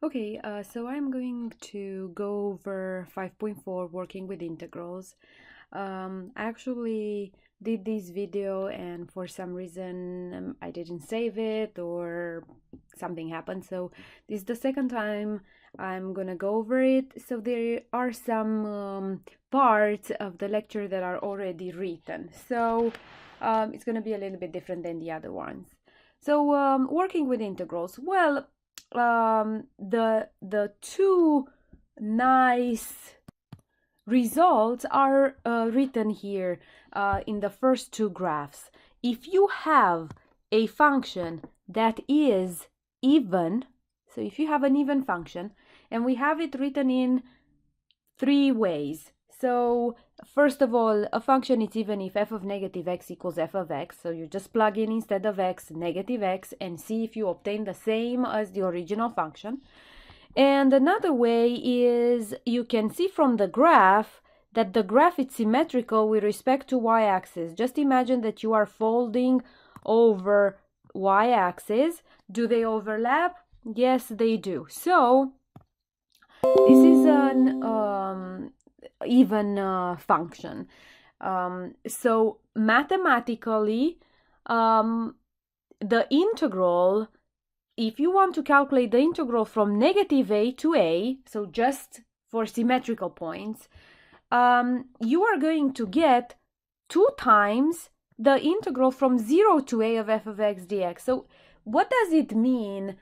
Okay, so I'm going to go over 5.4 working with integrals. I actually did this video and for some reason I didn't save it or something happened. So this is the second time I'm gonna go over it. So there are some parts of the lecture that are already written. So it's gonna be a little bit different than the other ones. So working with integrals. Well, the two nice results are written here in the first two graphs. If you have a function that is even, so if you have an even function, and we have it written in three ways. So first of all, a function is even if f of negative x equals f of x. So you just plug in instead of x, negative x, and see if you obtain the same as the original function. And another way is you can see from the graph that the graph is symmetrical with respect to y-axis. Just imagine that you are folding over y-axis. Do they overlap? Yes, they do. So this is an even function. So mathematically, the integral, if you want to calculate the integral from negative a to a, so just for symmetrical points, you are going to get 2 times the integral from 0 to a of f of x dx. So what does it mean,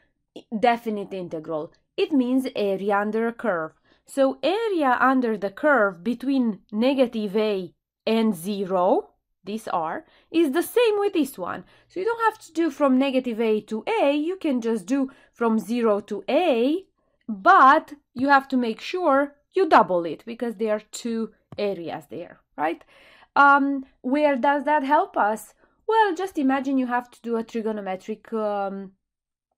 definite integral? It means area under a curve. So area under the curve between negative a and 0, this r, is the same with this one. So you don't have to do from negative a to a, you can just do from 0 to a, but you have to make sure you double it because there are two areas there, right? Where does that help us? Well, just imagine you have to do a trigonometric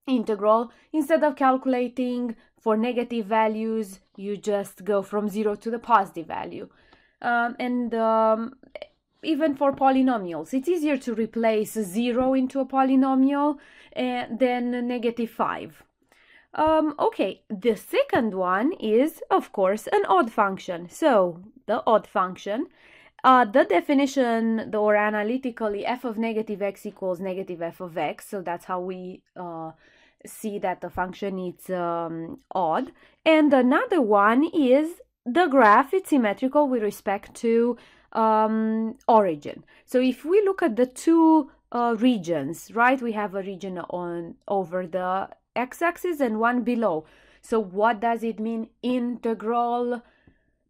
integral. Instead of calculating for negative values, you just go from 0 to the positive value. Even for polynomials, it's easier to replace 0 into a polynomial than negative 5. Okay, the second one is, of course, an odd function. So the odd function, the definition, or analytically, f of negative x equals negative f of x. So that's how we see that the function is odd. And another one is the graph is symmetrical with respect to origin. So if we look at the two regions, right, we have a region on over the x-axis and one below. So what does it mean? Integral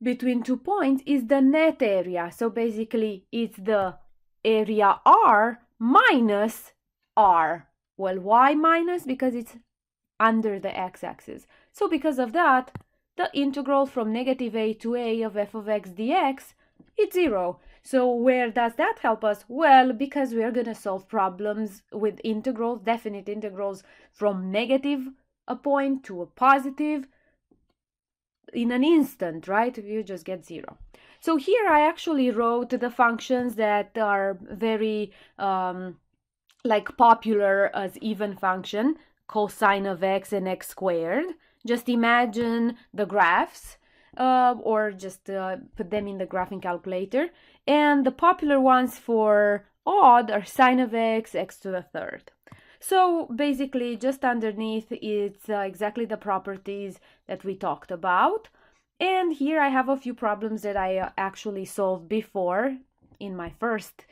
between 2 points is the net area. So basically it's the area r minus r. Well, why minus? Because it's under the x-axis. So because of that, the integral from negative a to a of f of x dx is 0. So where does that help us? Well, because we are going to solve problems with integrals, definite integrals from negative a point to a positive in an instant, right? You just get 0. So here I actually wrote the functions that are very like popular as even function, cosine of x and x squared. Just imagine the graphs or just put them in the graphing calculator. And the popular ones for odd are sine of x, x to the third. So basically just underneath it's exactly the properties that we talked about. And here I have a few problems that I actually solved before in my first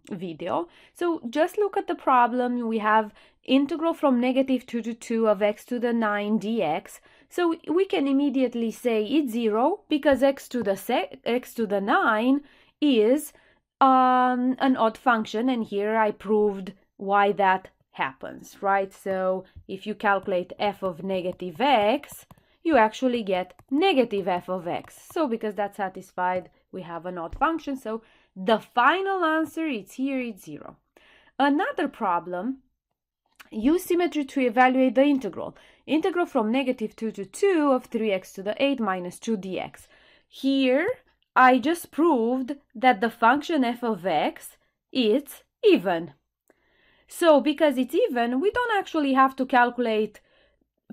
video. So just look at the problem. We have integral from negative 2 to 2 of x to the 9 dx. So we can immediately say it's 0 because x to the 9 is an odd function, and here I proved why that happens, right? So if you calculate f of negative x, you actually get negative f of x. So because that's satisfied, we have an odd function. So the final answer is here, it's 0. Another problem, use symmetry to evaluate the integral. Integral from negative 2 to 2 of 3x to the 8 minus 2 dx. Here, I just proved that the function f of x is even. So because it's even, we don't actually have to calculate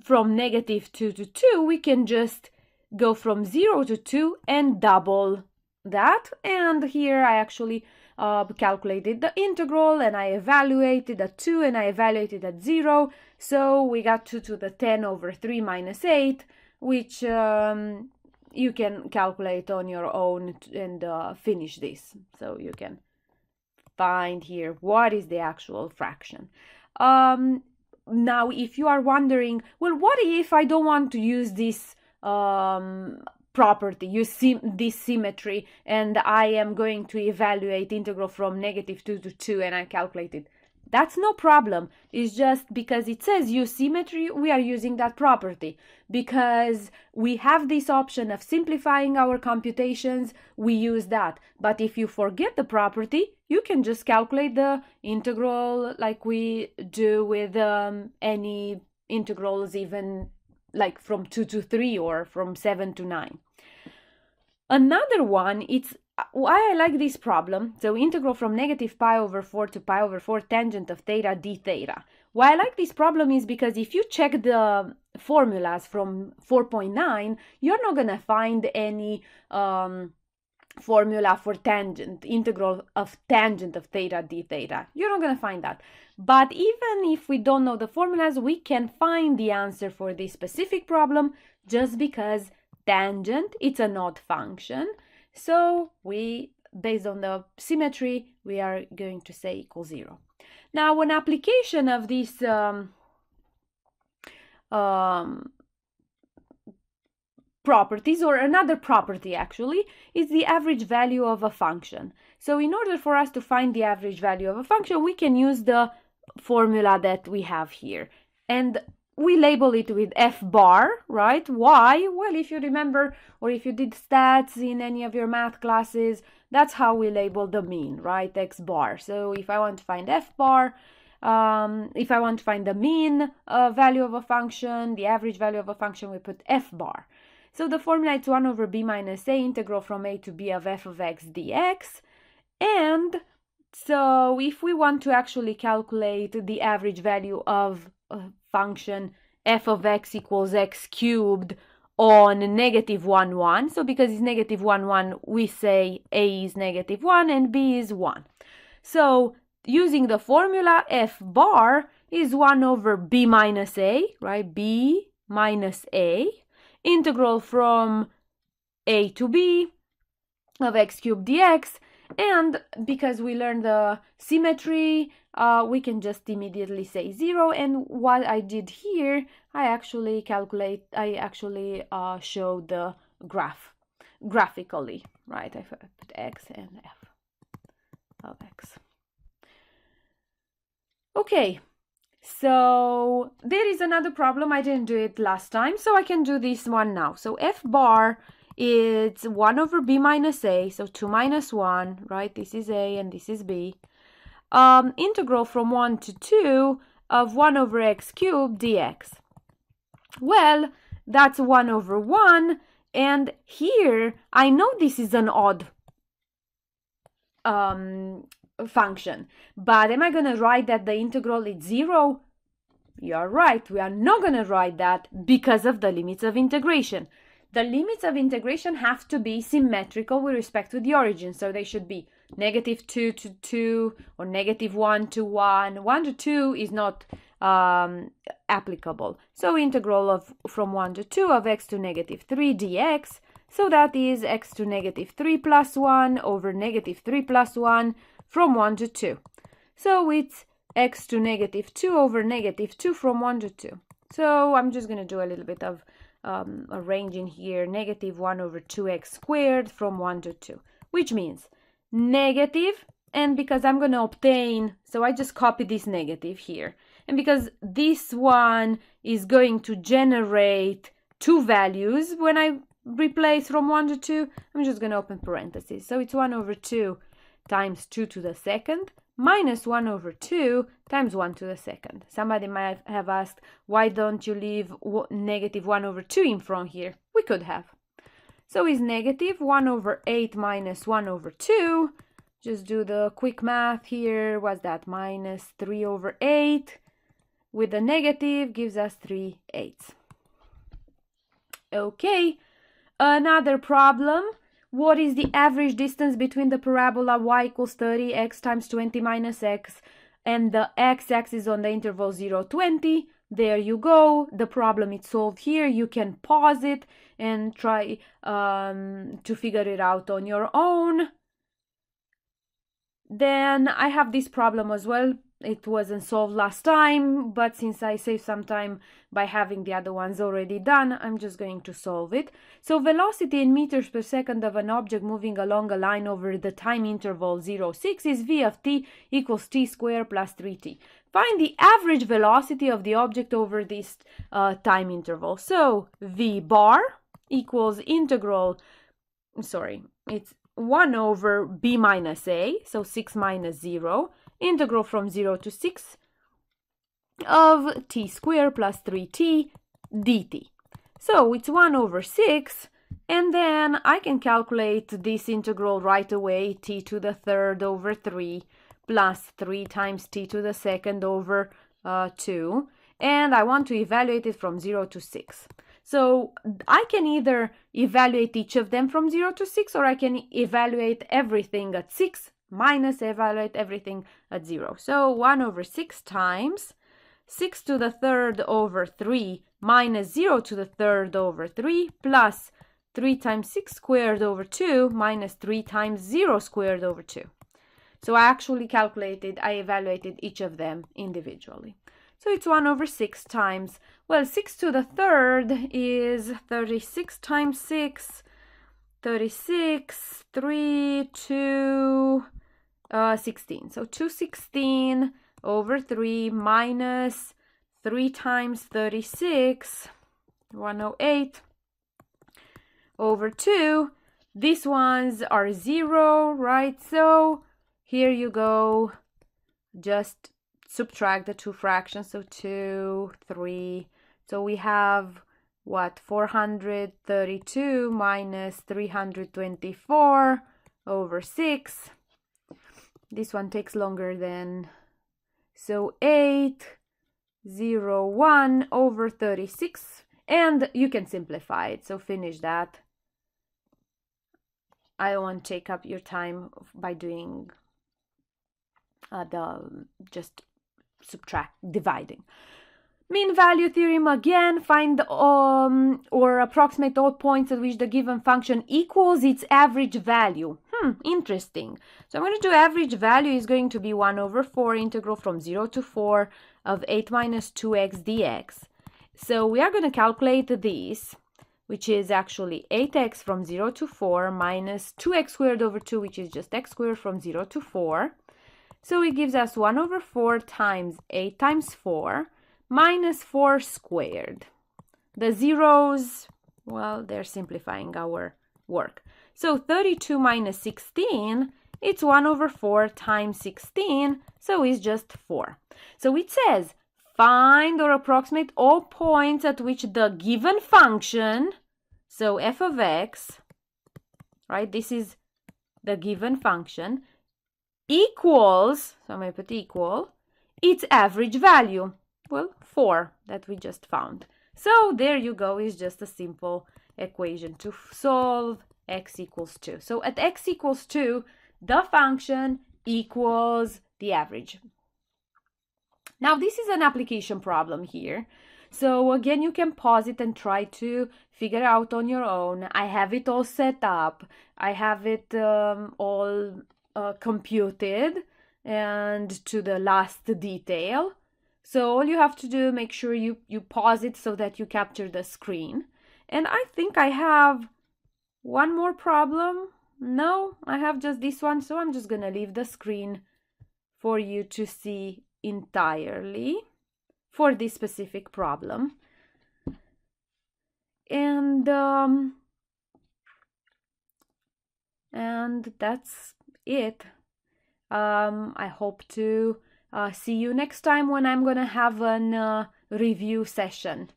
from negative 2 to 2, we can just go from 0 to 2 and double that. And here I actually calculated the integral, and I evaluated at 2 and I evaluated at 0. So we got 2 to the 10 over 3 minus 8, which you can calculate on your own and finish this. So you can find here what is the actual fraction. Now, if you are wondering, well, what if I don't want to use this property, this symmetry, and I am going to evaluate integral from negative 2 to 2 and I calculate it? That's no problem. It's just because it says use symmetry, we are using that property. Because we have this option of simplifying our computations, we use that. But if you forget the property, you can just calculate the integral like we do with any integrals, even like from 2 to 3 or from 7 to 9. Another one, it's why I like this problem. So integral from negative pi over 4 to pi over 4 tangent of theta d theta. Why I like this problem is because if you check the formulas from 4.9, you're not going to find any formula for tangent, integral of tangent of theta d theta. You're not going to find that. But even if we don't know the formulas, we can find the answer for this specific problem just because tangent, it's an odd function. So we, based on the symmetry, we are going to say equals 0. Now, an application of this properties, or another property actually, is the average value of a function. So in order for us to find the average value of a function, we can use the formula that we have here. And we label it with f bar, right? Why? Well, if you remember, or if you did stats in any of your math classes, that's how we label the mean, right? X bar. So if I want to find f bar, if I want to find the mean value of a function, the average value of a function, we put f bar. So the formula is 1 over b minus a integral from a to b of f of x dx. And so if we want to actually calculate the average value of a function f of x equals x cubed on negative 1, 1. So because it's negative 1, 1, we say a is negative 1 and b is 1. So using the formula, f bar is 1 over b minus a, right? B minus a, integral from a to b of x cubed dx. And because we learned the symmetry, we can just immediately say 0. And what I did here, I actually showed the graph graphically, right? I put x and f of x. Okay, so there is another problem. I didn't do it last time, so I can do this one now. So f bar, it's 1 over b minus a, so 2 minus 1, right? This is a and this is b. Integral from 1 to 2 of 1 over x cubed dx. Well, that's 1 over 1, and here I know this is an odd function, but am I going to write that the integral is 0? You're right, we are not going to write that because of the limits of integration. The limits of integration have to be symmetrical with respect to the origin, so they should be negative 2 to 2 or negative 1 to 1. 1 to 2 is not applicable. So integral of from 1 to 2 of x to negative 3 dx, so that is x to negative 3 plus 1 over negative 3 plus 1 from 1 to 2. So it's x to negative 2 over negative 2 from 1 to 2. So I'm just going to do a little bit of arranging here, negative 1 over 2x squared from 1 to 2, which means negative, and because I'm going to obtain, so I just copy this negative here, and because this one is going to generate two values when I replace from 1 to 2, I'm just going to open parentheses. So it's 1 over 2 times 2 to the second minus 1 over 2 times 1 to the second. Somebody might have asked, why don't you leave negative 1 over 2 in front here? We could have. So it's negative 1 over 8 minus 1 over 2. Just do the quick math here. What's that? Minus 3 over 8. with the negative gives us 3/8. Okay, another problem. What is the average distance between the parabola y equals 30, x times 20 minus x, and the x-axis on the interval 0, 20? There you go. The problem is solved here. You can pause it and try to figure it out on your own. Then I have this problem as well. It wasn't solved last time, but since I saved some time by having the other ones already done, I'm just going to solve it. So velocity in meters per second of an object moving along a line over the time interval 0, 6 is v of t equals t squared plus 3t. Find the average velocity of the object over this time interval. So v bar equals it's 1 over b minus a, so 6 minus 0, integral from 0 to 6 of t squared plus 3t dt. So it's 1 over 6, and then I can calculate this integral right away, t to the third over 3 plus 3 times t to the second over 2, and I want to evaluate it from 0 to 6. So I can either evaluate each of them from 0 to 6, or I can evaluate everything at 6 minus evaluate everything at 0. So 1 over 6 times 6 to the third over 3 minus 0 to the third over 3 plus 3 times 6 squared over 2 minus 3 times 0 squared over 2. So I evaluated each of them individually. So it's 1 over 6 times, well, 6 to the third is 36 times 6, 36, 3, 2, 16. So 216 over 3 minus 3 times 36, 108 over 2. These ones are 0, right? So here you go, just subtract the two fractions, so 2, 3. So we have, what, 432 minus 324 over 6. This one takes longer than, so 801 over 36. And you can simplify it, so finish that. I don't want to take up your time by doing just dividing. Mean value theorem again, find or approximate all points at which the given function equals its average value. Interesting. So I'm going to do average value is going to be 1 over 4 integral from 0 to 4 of 8 minus 2x dx. So we are going to calculate this, which is actually 8x from 0 to 4 minus 2x squared over 2, which is just x squared from 0 to 4. So it gives us 1 over 4 times 8 times 4 minus 4 squared. The zeros, well, they're simplifying our work. So 32 minus 16, it's 1 over 4 times 16, so it's just 4. So it says, find or approximate all points at which the given function, so f of x, right, this is the given function, equals, so I'm going to put equal, its average value. Well, 4 that we just found. So there you go, is just a simple equation to solve x equals 2. So at x equals 2, the function equals the average. Now this is an application problem here. So again, you can pause it and try to figure out on your own. I have it all set up. I have it all computed and to the last detail. So all you have to do, make sure you pause it so that you capture the screen. And I think I have one more problem. No, I have just this one. So I'm just going to leave the screen for you to see entirely for this specific problem. And that's it. I hope to see you next time when I'm going to have a review session.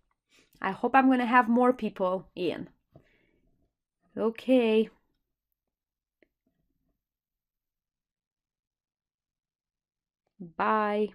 I hope I'm going to have more people in. Okay. Bye.